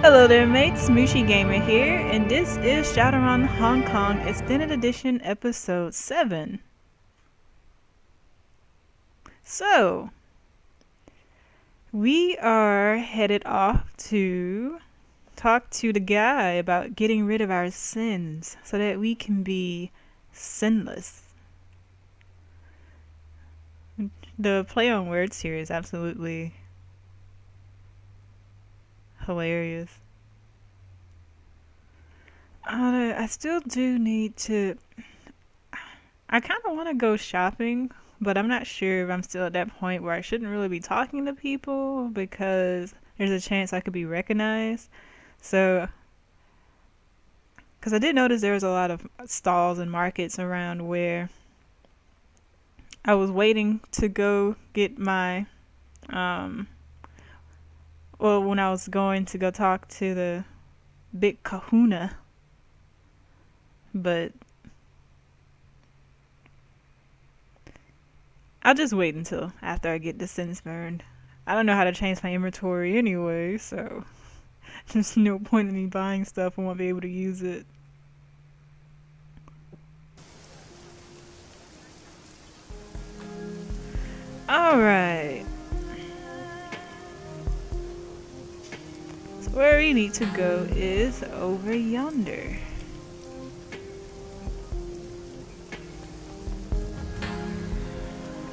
Hello there mates, Mooshi Gamer here, and this is ShadowRun Hong Kong Extended Edition Episode 7. So, we are headed off to talk to the guy about getting rid of our sins so that we can be sinless. The play on words here is absolutely hilarious. I still do need to. I kind of want to go shopping, but I'm not sure if I'm still at that point where I shouldn't really be talking to people because there's a chance I could be recognized. So, because I did notice there was a lot of stalls and markets around where I was waiting to go get my, when I was going to go talk to the big kahuna, but I'll just wait until after I get the sins burned. I don't know how to change my inventory anyway, so there's no point in me buying stuff I won't be able to use it. Alright. So where we need to go is over yonder.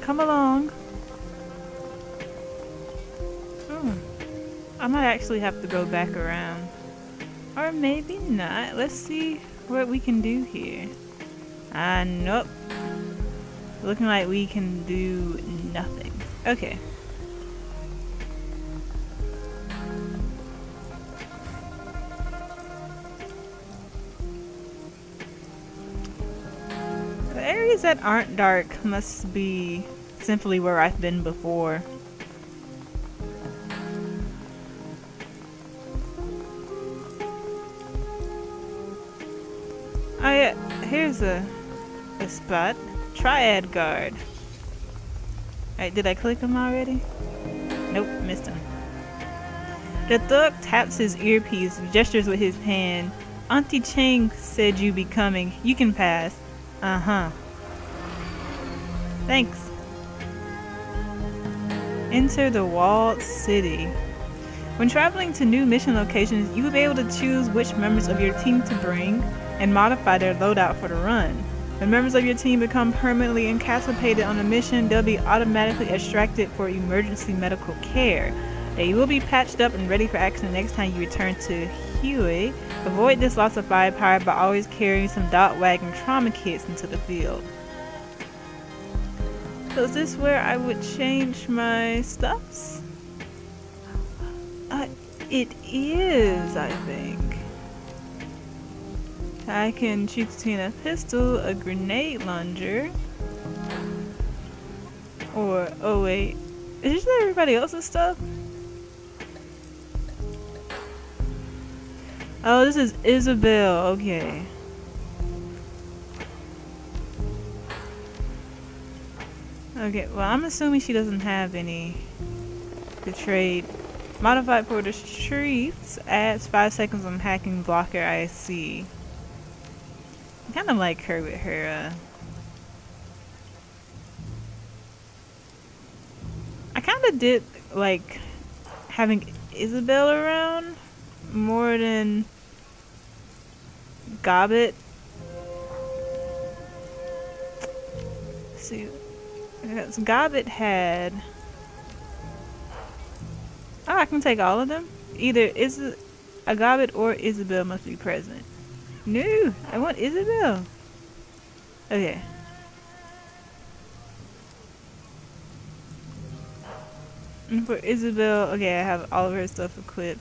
Come along. I might actually have to go back around. Or maybe not. Let's see what we can do here. Nope. Looking like we can do nothing. Okay. The areas that aren't dark must be simply where I've been before. Oh yeah, here's a spot. Triad guard. Alright, did I click him already? Nope, missed him. The thug taps his earpiece, gestures with his hand. Auntie Cheng said you be coming. You can pass. Uh-huh. Thanks. Enter the walled city. When traveling to new mission locations, you will be able to choose which members of your team to bring and modify their loadout for the run. When members of your team become permanently incapacitated on a mission, they'll be automatically extracted for emergency medical care. They will be patched up and ready for action the next time you return to Huey. Avoid this loss of firepower by always carrying some dot wagon trauma kits into the field. So is this where I would change my stuffs? It is, I think. I can choose between a pistol, a grenade launcher, or, oh wait, is this everybody else's stuff? Oh, this is Isabel, okay. Okay, well I'm assuming she doesn't have any to trade. Modified for the streets, adds 5 seconds on hacking blocker IC. I kind of like her with her, I kind of did like having Isabel around more than Gobbet. Let's see, because Gobbet had. Oh, I can take all of them? Either a Gobbet or Isabel must be present. No, I want Isabel. Okay. And for Isabel, okay, I have all of her stuff equipped.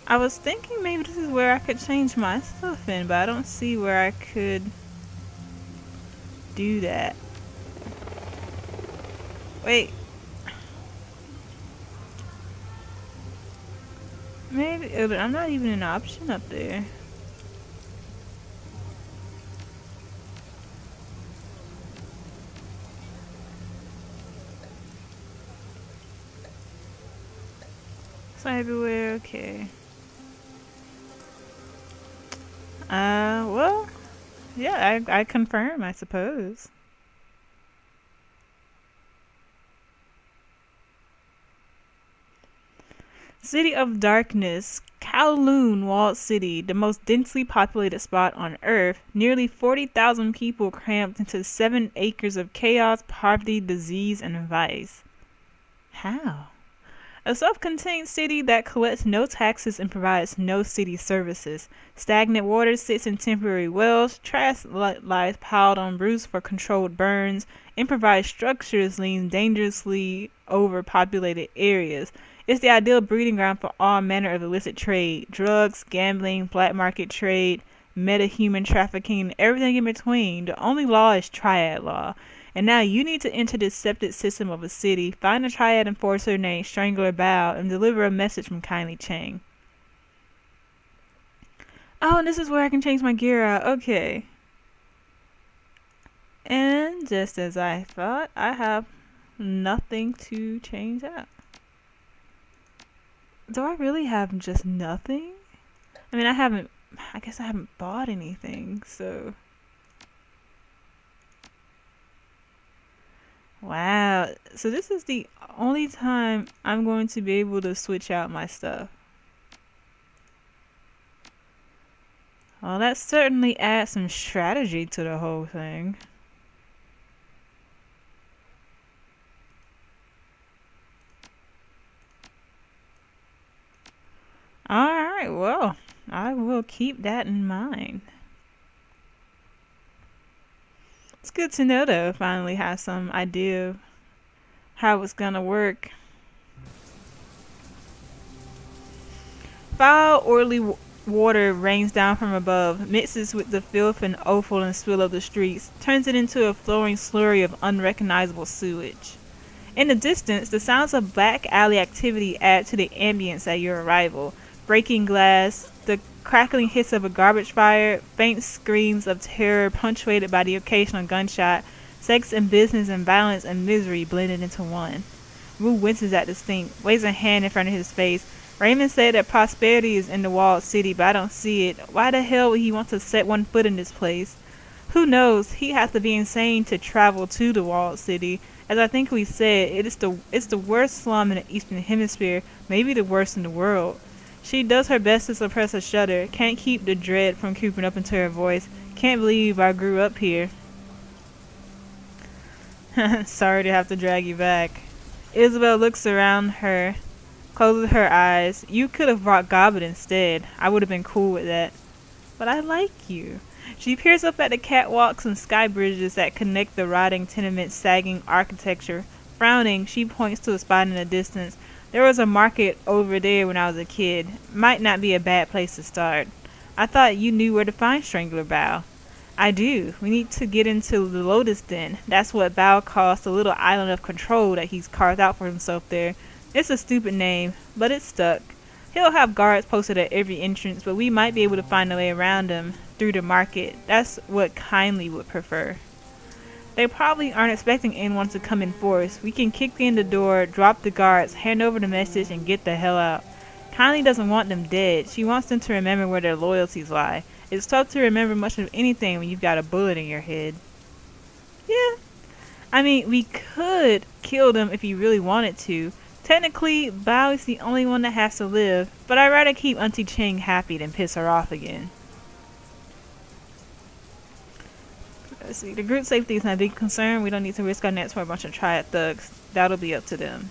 I was thinking maybe this is where I could change my stuff in, but I don't see where I could do that. Wait. Maybe, but I'm not even an option up there. So everywhere, okay. Well, yeah, I confirm, I suppose. City of Darkness, Kowloon Walled City, the most densely populated spot on Earth. Nearly 40,000 people crammed into 7 acres of chaos, poverty, disease, and vice. How? A self-contained city that collects no taxes and provides no city services. Stagnant water sits in temporary wells, trash lies piled on roofs for controlled burns, improvised structures lean dangerously over populated areas. It's the ideal breeding ground for all manner of illicit trade: drugs, gambling, black market trade, meta-human trafficking, and everything in between. The only law is triad law. And now you need to enter this septic system of a city, find a triad enforcer named Strangler Bao, and deliver a message from Kindly Chang. Oh, and this is where I can change my gear out. Okay. And just as I thought, I have nothing to change out. Do I really have just nothing? I mean, I guess I haven't bought anything, so. Wow. So this is the only time I'm going to be able to switch out my stuff. Well, that certainly adds some strategy to the whole thing. Alright, well, I will keep that in mind. It's good to know, though, finally have some idea of how it's gonna work. Foul, oily water rains down from above, mixes with the filth and offal and spill of the streets, turns it into a flowing slurry of unrecognizable sewage. In the distance, the sounds of back alley activity add to the ambience at your arrival. Breaking glass, the crackling hiss of a garbage fire, faint screams of terror punctuated by the occasional gunshot, sex and business and violence and misery blended into one. Wu winces at the stink, waves a hand in front of his face. Raymond said that prosperity is in the walled city, but I don't see it. Why the hell would he want to set one foot in this place? Who knows? He has to be insane to travel to the walled city. As I think we said, it's the worst slum in the Eastern Hemisphere, maybe the worst in the world. She does her best to suppress a shudder, can't keep the dread from creeping up into her voice. Can't believe I grew up here. Sorry to have to drag you back. Isabel looks around her, closes her eyes. You could have brought Gobbet instead. I would have been cool with that. But I like you. She peers up at the catwalks and sky bridges that connect the rotting tenement's sagging architecture. Frowning, she points to a spot in the distance. There was a market over there when I was a kid. Might not be a bad place to start. I thought you knew where to find Strangler Bao. I do. We need to get into the Lotus Den. That's what Bao calls the little island of control that he's carved out for himself there. It's a stupid name, but it's stuck. He'll have guards posted at every entrance, but we might be able to find a way around him through the market. That's what Kindly would prefer. They probably aren't expecting anyone to come in force. We can kick in the door, drop the guards, hand over the message, and get the hell out. Kindly doesn't want them dead. She wants them to remember where their loyalties lie. It's tough to remember much of anything when you've got a bullet in your head. Yeah. I mean, we could kill them if you really wanted to. Technically, Bao is the only one that has to live, but I'd rather keep Auntie Ching happy than piss her off again. Let's see, the group safety is my big concern. We don't need to risk our necks for a bunch of triad thugs. That'll be up to them.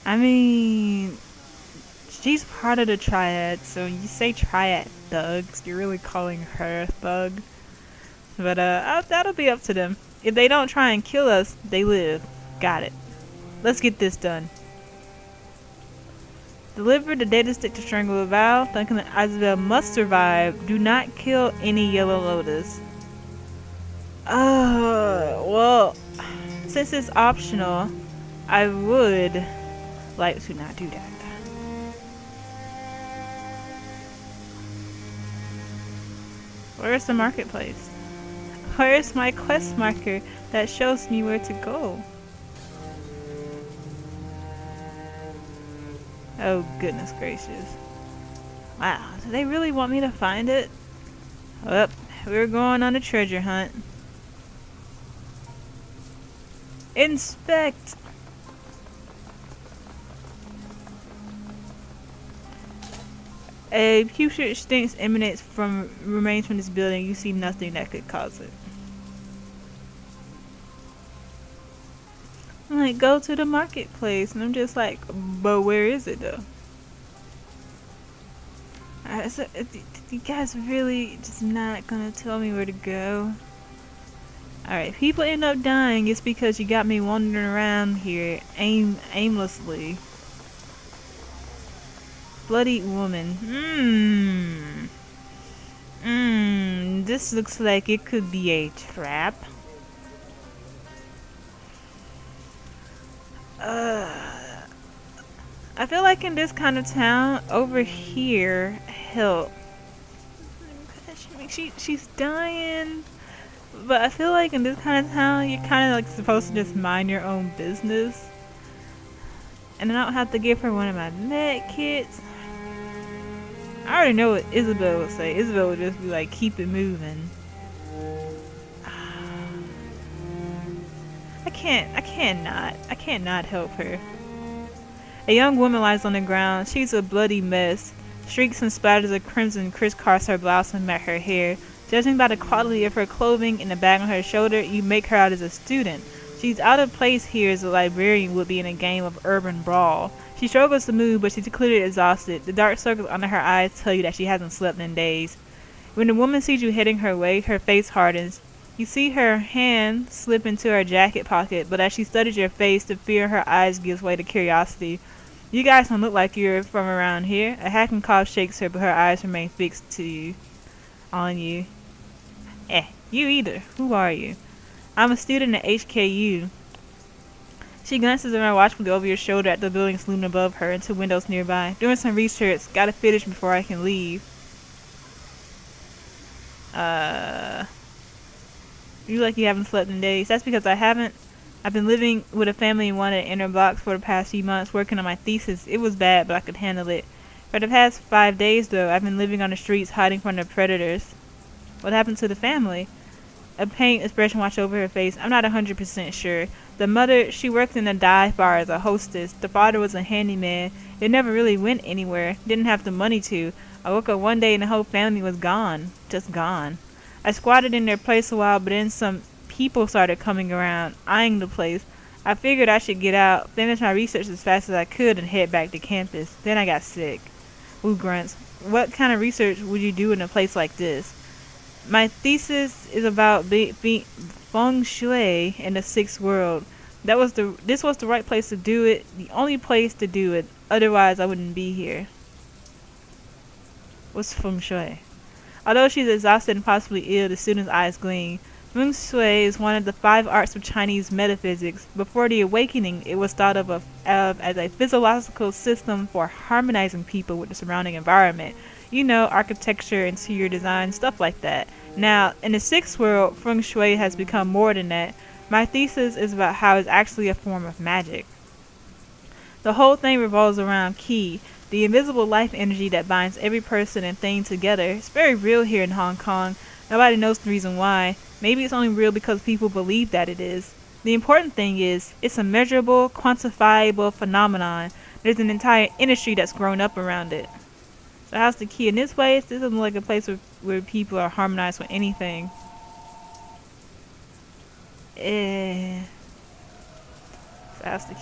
I mean, she's part of the triad, so when you say triad thugs, you're really calling her a thug. But that'll be up to them. If they don't try and kill us, they live. Got it. Let's get this done. Deliver the data stick to Strangler Bao, thinking that Isabel must survive. Do not kill any Yellow Lotus. Well, since it's optional, I would like to not do that. Where's the marketplace? Where's my quest marker that shows me where to go? Oh, goodness gracious. Wow, do they really want me to find it? Up, we're going on a treasure hunt. Inspect! A putrid stench emanates from remains from this building. You see nothing that could cause it. I'm like, go to the marketplace, and I'm just like, but where is it though? Alright, so you guys really just not gonna tell me where to go? Alright, if people end up dying, it's because you got me wandering around here aimlessly. Bloody woman. This looks like it could be a trap. I feel like in this kind of town, over here, help. She's dying. But I feel like in this kind of town, you're kind of like supposed to just mind your own business. And I don't have to give her one of my med kits. I already know what Isabel would say. Isabel would just be like, keep it moving. I can't not help her. A young woman lies on the ground. She's a bloody mess. Streaks and splatters of crimson crisscross her blouse and mat her hair. Judging by the quality of her clothing and the bag on her shoulder, you make her out as a student. She's out of place here as a librarian would be in a game of urban brawl. She struggles to move, but she's clearly exhausted. The dark circles under her eyes tell you that she hasn't slept in days. When the woman sees you heading her way, her face hardens. You see her hand slip into her jacket pocket, but as she studies your face, the fear in her eyes gives way to curiosity. You guys don't look like you're from around here. A hacking cough shakes her, but her eyes remain fixed on you. You either. Who are you? I'm a student at HKU. She glances around watchfully over your shoulder at the buildings looming above her and to windows nearby. Doing some research. Gotta finish before I can leave. You like you haven't slept in days. That's because I haven't. I've been living with a family in one of the inner blocks for the past few months, working on my thesis. It was bad, but I could handle it. For the past 5 days, though, I've been living on the streets, hiding from the predators. What happened to the family? A pained expression washed over her face. I'm not 100% sure. The mother, she worked in a dive bar as a hostess. The father was a handyman. It never really went anywhere. Didn't have the money to. I woke up one day and the whole family was gone. Just gone. I squatted in their place a while, but then some people started coming around, eyeing the place. I figured I should get out, finish my research as fast as I could, and head back to campus. Then I got sick. Ooh, grunts. What kind of research would you do in a place like this? My thesis is about feng shui in the sixth world. This was the right place to do it, the only place to do it. Otherwise, I wouldn't be here. What's feng shui? Although she's exhausted and possibly ill, the student's eyes gleam. Feng Shui is one of the 5 arts of Chinese metaphysics. Before the awakening, it was thought of as a physiological system for harmonizing people with the surrounding environment. You know, architecture, interior design, stuff like that. Now, in the 6th world, Feng Shui has become more than that. My thesis is about how it's actually a form of magic. The whole thing revolves around Qi, the invisible life energy that binds every person and thing together. It's very real here in Hong Kong. Nobody knows the reason why. Maybe it's only real because people believe that it is. The important thing is, it's a measurable, quantifiable phenomenon. There's an entire industry that's grown up around it. So how's the key in this place? This doesn't look like a place where people are harmonized with anything. So how's the key?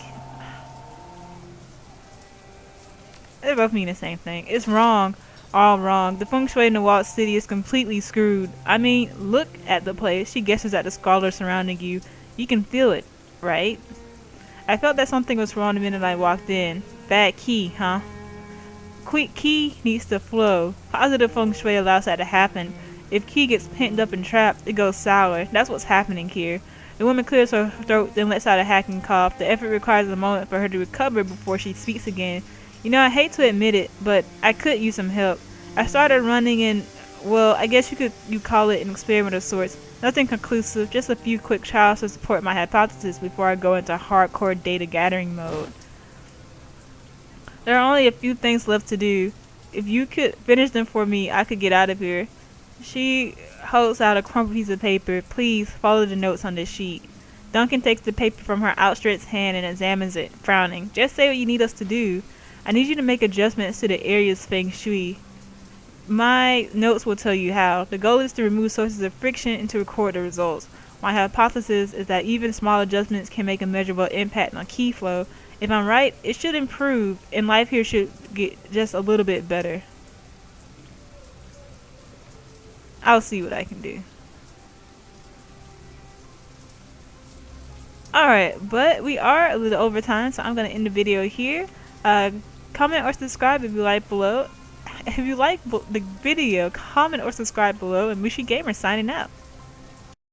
They both mean the same thing. It's wrong. All wrong. The feng shui in the walled city is completely screwed. I mean, look at the place. She guesses at the scholars surrounding you. You can feel it, right? I felt that something was wrong the minute I walked in. Bad key, huh? Quick key needs to flow. Positive feng shui allows that to happen. If key gets pent up and trapped, it goes sour. That's what's happening here. The woman clears her throat, then lets out a hacking cough. The effort requires a moment for her to recover before she speaks again. You know, I hate to admit it, but I could use some help. I started running in, well, I guess you call it an experiment of sorts. Nothing conclusive, just a few quick trials to support my hypothesis before I go into hardcore data gathering mode. There are only a few things left to do. If you could finish them for me, I could get out of here. She holds out a crumpled piece of paper. Please follow the notes on this sheet. Duncan takes the paper from her outstretched hand and examines it, frowning. Just say what you need us to do. I need you to make adjustments to the area's feng shui. My notes will tell you how. The goal is to remove sources of friction and to record the results. My hypothesis is that even small adjustments can make a measurable impact on key flow. If I'm right, it should improve, and life here should get just a little bit better. I'll see what I can do. Alright, but we are a little over time, so I'm going to end the video here. Comment or subscribe if you like below. If you like the video, comment or subscribe below, and Mooshi Gamer signing out.